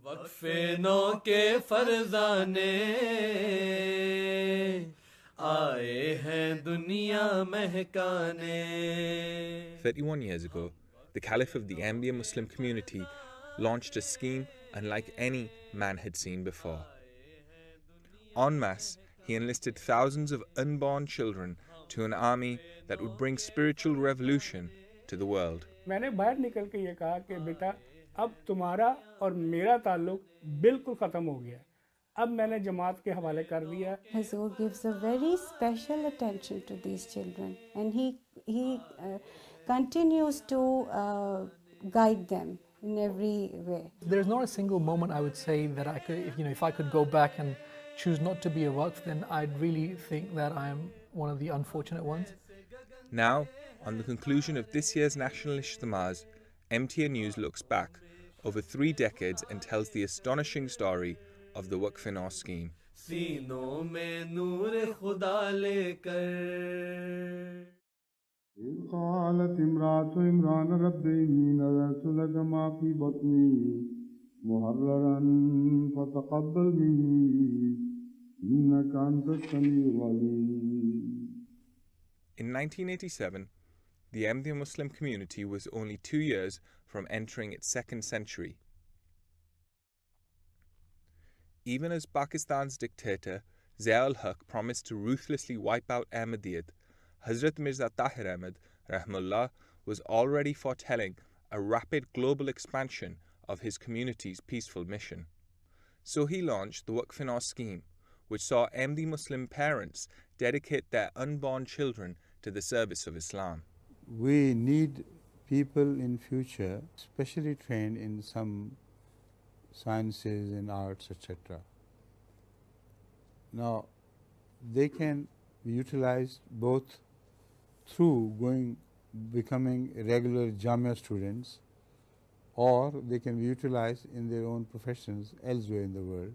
वक्फे नौ के फरजाने आए हैं दुनिया महकाने. 31 years ago, the Caliph of the Ahmadiyya Muslim community launched a scheme unlike any man had seen before. En masse, he enlisted thousands of unborn children to an army that would bring spiritual revolution to the world. मैंने बाहर निकल के ये कहा कि बेटा अब तुम्हारा और मेरा ताल्लुक बिल्कुल ख़त्म हो गया. अब मैंने जमात के हवाले कर दिया. Hazur gives a very special attention to these children, and he continues to guide them in every way. There's not a single moment I would say that I could, if I could go back and choose not to be a Waqf, then I'd really think that I'm one of the unfortunate ones. Now, on the conclusion of this year's National Ijtimas, MTA News looks back over 3 decades and tells the astonishing story of the Waqfe Nau Scheme. सीनों में नूर खुदा लेकर قالت امرأة عمران رب إني نذرت لك ما في بطني محررا فتقبل مني إنك أنت السميع العليم. In 1987, the Ahmadiyya Muslim community was only 2 years from entering its second century. Even as Pakistan's dictator Zia-ul-Haq promised to ruthlessly wipe out Ahmadiyyat, Hazrat Mirza Tahir Ahmad Rahmullah was already foretelling a rapid global expansion of his community's peaceful mission. So he launched the Waqfe Nau Scheme, which saw Ahmadi Muslim parents dedicate their unborn children to the service of Islam. We need people in future specially trained in some sciences and arts, etc. Now, they can be utilized both through becoming regular Jamia students, or they can be utilized in their own professions elsewhere in the world,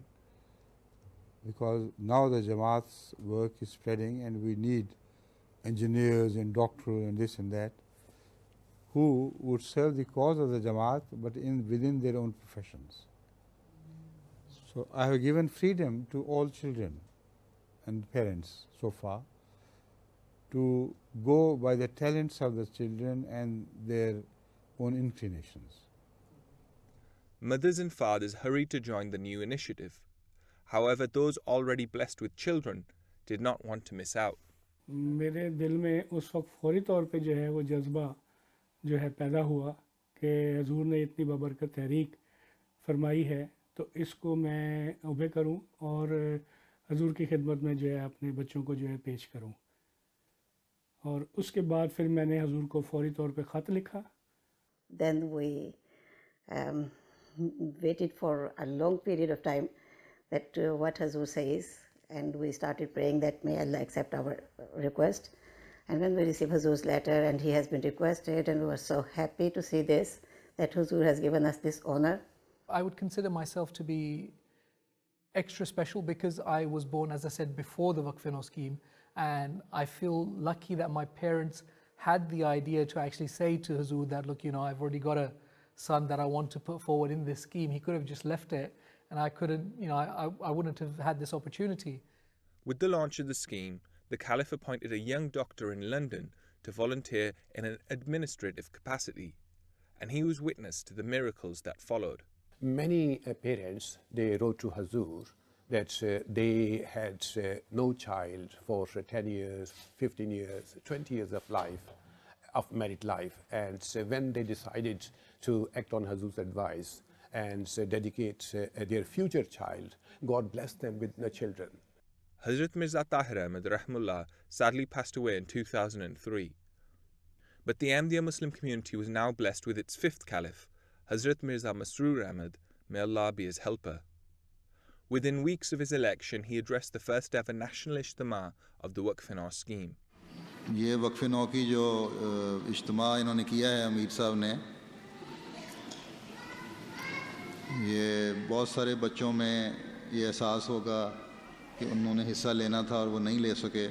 because now the Jamaat's work is spreading and we need engineers and doctors and this and that who would serve the cause of the Jamaat but within their own professions. So I have given freedom to all children and parents so far to go by the talents of the children and their own inclinations. Mothers and fathers hurried to join the new initiative. However, those already blessed with children did not want to miss out. मेरे दिल में उस वक्त फौरी तौर पे जो है वो जज्बा जो है पैदा हुआ कि हजूर ने इतनी बबरकत तहरीक फरमाई है तो इसको मैं उबे करूं और हजूर की खिदमत में जो है अपने बच्चों को जो है पेश करूं. और उसके बाद फिर मैंने हजूर को फौरी तौर पे ख़त लिखा. Then we waited for a long period of time that what Hazur says, and we started praying that may Allah accept our request. And when we received Hazur's letter and he has been requested, and we were so happy to see this, that Hazur has given us this honor. I would consider myself to be extra special because I was born, as I said, before the Waqfe Nau Scheme, and I feel lucky that my parents had the idea to actually say to Hazur that, look, I've already got a son that I want to put forward in this scheme. He could have just left it, and I couldn't, I wouldn't have had this opportunity. With the launch of the scheme, the Caliph appointed a young doctor in London to volunteer in an administrative capacity, and he was witness to the miracles that followed. Many parents, they wrote to Hazur that they had no child for 10 years, 15 years, 20 years of life, of married life. And when they decided to act on Hazur's advice and dedicate their future child, God blessed them with the children. Hazrat Mirza Tahir Ahmad Rahmullah sadly passed away in 2003. But the Ahmadiyya Muslim community was now blessed with its fifth Caliph, Hazrat Mirza Masroor Ahmad, may Allah be his helper. Within weeks of his election, he addressed the first ever national ijtima of the Waqfe Nau Scheme. ये वक्फ़े नौ की जो इज्तिमा इन्होंने किया है अमीर साहब ने, ये बहुत सारे बच्चों में ये एहसास होगा कि उन्होंने हिस्सा लेना था और वो नहीं ले सके.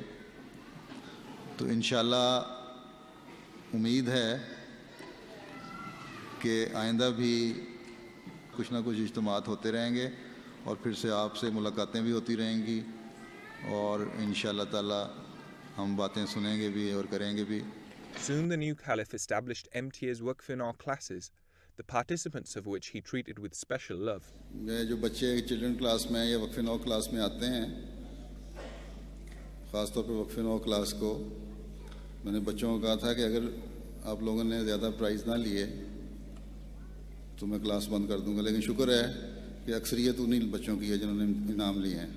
तो इंशाल्लाह उम्मीद है कि आइंदा भी कुछ ना कुछ इज्तिमात होते रहेंगे और फिर से आपसे मुलाकातें भी होती रहेंगी और इंशाअल्लाह ताला हम बातें सुनेंगे भी और करेंगे भी. Soon the new caliph established MTA's Waqfe Nau classes, the participants of which he treated with special love. मैं जो बच्चे चिल्ड्रन क्लास में या वक्फ़े नौ क्लास में आते हैं, ख़ास तौर पे वक्फ़े नौ क्लास को मैंने बच्चों को कहा था कि अगर आप लोगों ने ज़्यादा प्राइज़ ना लिए तो मैं क्लास बंद कर दूंगा, लेकिन शुक्र है कि अक्सरियत उन्हीं बच्चों की है जिन्होंने इनाम लिए हैं.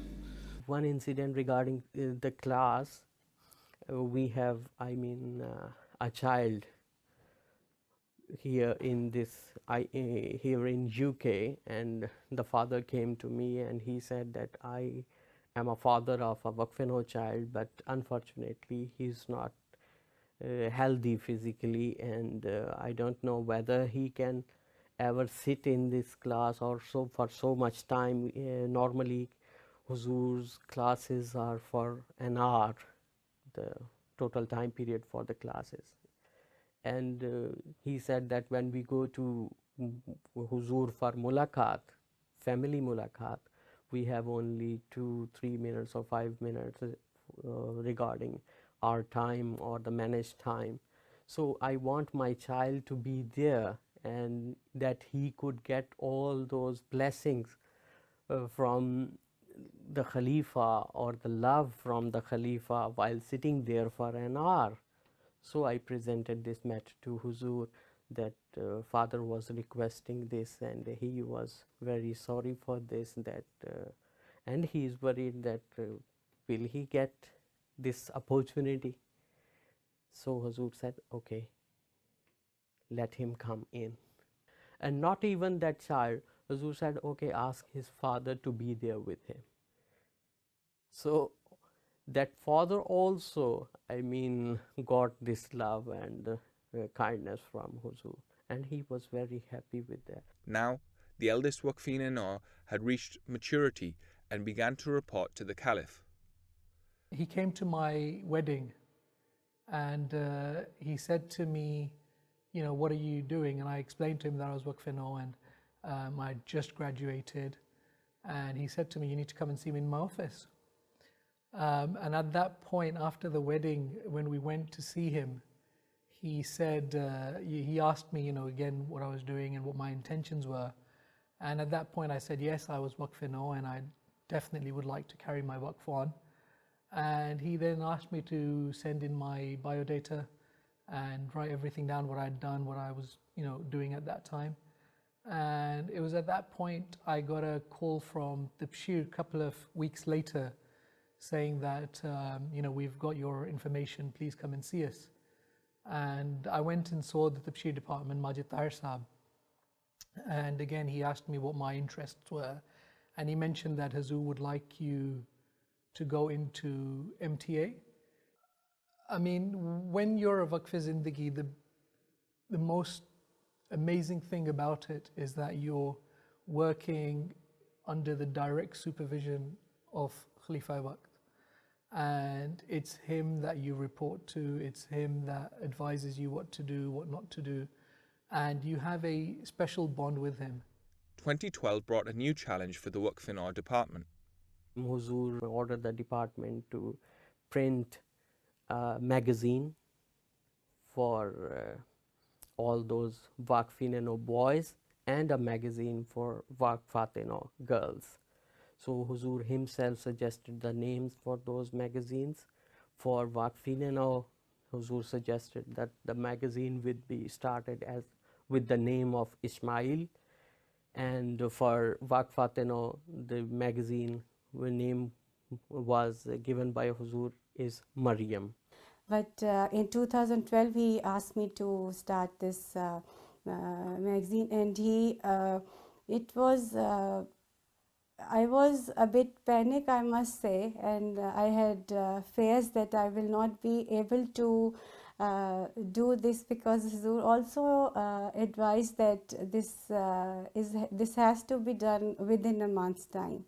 One incident regarding the class, we have, a child here in here in UK, and the father came to me and he said that I am a father of a Waqfe Nau child, but unfortunately he's not healthy physically, and I don't know whether he can ever sit in this class or so for so much time. Normally Huzur's classes are for an hour, the total time period for the classes, and he said that when we go to Huzur for mulaqat, family mulaqat, we have only 2-3 minutes or 5 minutes regarding our time or the managed time. So I want my child to be there and that he could get all those blessings from the Khalifa or the love from the Khalifa while sitting there for an hour. So I presented this matter to Huzur that father was requesting this, and he was very sorry for this, that and he is worried that will he get this opportunity. So Huzur said, okay, let him come in. And not even that child, Huzur said, okay, ask his father to be there with him. So that father also, got this love and kindness from Huzur, and he was very happy with that. Now, the eldest Waqfe Nau had reached maturity and began to report to the caliph. He came to my wedding and he said to me, what are you doing? And I explained to him that I was Waqfe Nau and I just graduated. And he said to me, you need to come and see me in my office. And at that point, after the wedding, when we went to see him, he said, he asked me, again, what I was doing and what my intentions were. And at that point, I said, yes, I was Waqfe Nau and I definitely would like to carry my waqf on. And he then asked me to send in my biodata and write everything down, what I'd done, what I was, doing at that time. And it was at that point I got a call from the Bashir a couple of weeks later saying that, we've got your information, please come and see us. And I went and saw the Bashir department, Majid Tahir Saab. And again, he asked me what my interests were. And he mentioned that Huzur would like you to go into MTA. When you're a Waqf Zindagi, the most amazing thing about it is that you're working under the direct supervision of Khalifa Waqt. And it's him that you report to, it's him that advises you what to do, what not to do, and you have a special bond with him. 2012 brought a new challenge for the Waqfe Nau department. Huzur ordered the department to print a magazine for all those Waqfe Nau boys and a magazine for Waqfat Nau girls. So Huzur himself suggested the names for those magazines. For Waqfe Nau, Huzur suggested that the magazine would be started with the name of Ismail, and for Waqfat Nau, the magazine name was given by Huzur is Maryam. But in 2012, he asked me to start this magazine, and I was a bit panicked, I must say, and I had fears that I will not be able to do this, because Huzur also advised that this has to be done within a month's time.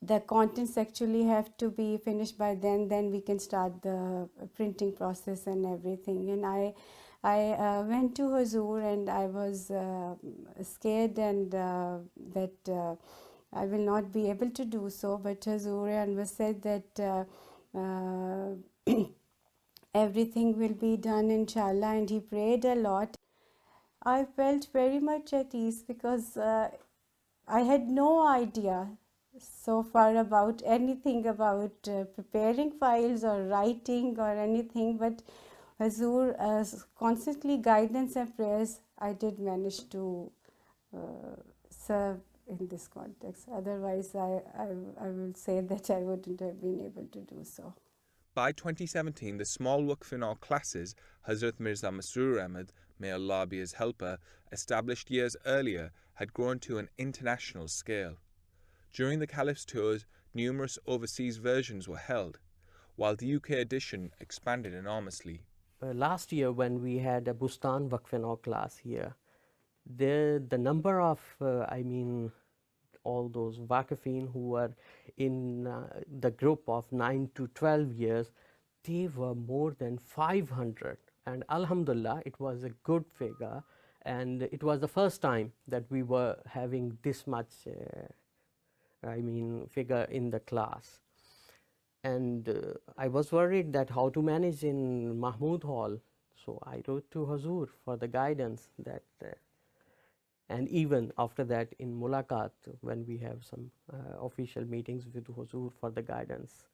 The contents actually have to be finished by then we can start the printing process and everything. And I I went to Huzur and I was scared and that I will not be able to do so, but Huzur Anwar said that everything will be done inshallah, and he prayed a lot. I felt very much at ease because I had no idea so far about anything about preparing files or writing or anything, but Hazur constantly guidance and prayers, I did manage to serve in this context. Otherwise, I will say that I wouldn't have been able to do so. By 2017, the small Waqfe Nau classes Hazrat Mirza Masroor Ahmad, may Allah be his helper, established years earlier, had grown to an international scale. During the Caliph's tours, numerous overseas versions were held, while the UK edition expanded enormously. Last year when we had a Bustan Waqfe Nau class here, the number of, all those Waqifin who were in the group of 9 to 12 years, they were more than 500. And Alhamdulillah, it was a good figure. And it was the first time that we were having this much, figure in the class. And I was worried that how to manage in Mahmud Hall. So I wrote to Huzur for the guidance that, and even after that in Mulaqat, when we have some official meetings with Huzur for the guidance,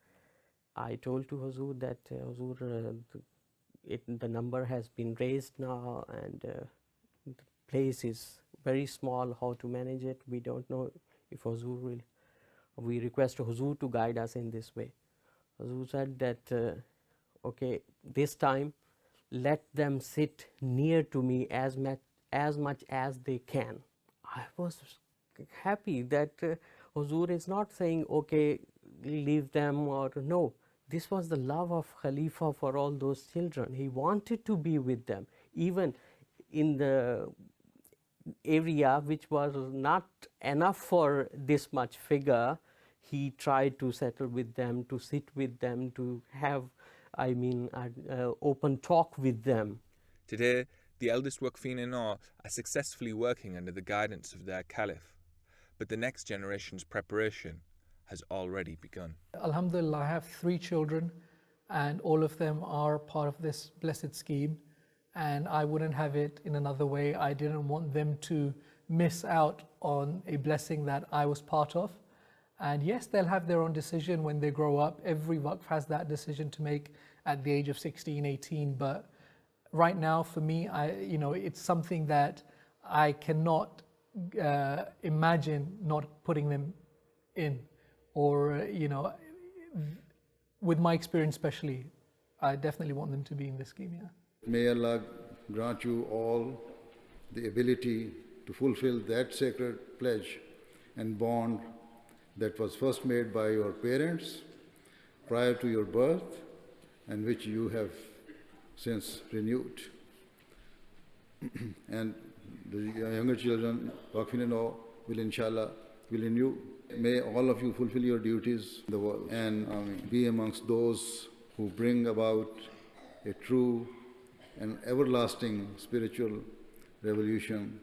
I told to Huzur that Huzur, the number has been raised now and the place is very small, how to manage it. We don't know if Huzur will, we request Huzur to guide us in this way. Huzur said that, okay, this time let them sit near to me as much as they can. I was happy that Huzur is not saying, okay, leave them, or no. This was the love of Khalifa for all those children. He wanted to be with them, even in the area which was not enough for this much figure. He tried to settle with them, to sit with them, to have, open talk with them. Today, the eldest Waqfe Nau are successfully working under the guidance of their Caliph, but the next generation's preparation has already begun. Alhamdulillah, I have 3 children and all of them are part of this blessed scheme, and I wouldn't have it in another way. I didn't want them to miss out on a blessing that I was part of. And yes, they'll have their own decision when they grow up. Every Waqf has that decision to make at the age of 16, 18. But right now, for me, it's something that I cannot imagine not putting them in. Or, with my experience especially, I definitely want them to be in this scheme, yeah. May Allah grant you all the ability to fulfill that sacred pledge and bond that was first made by your parents prior to your birth and which you have since renewed. And the younger children, Waqfe Nau, will inshallah will renew. May all of you fulfill your duties in the world and be amongst those who bring about a true and everlasting spiritual revolution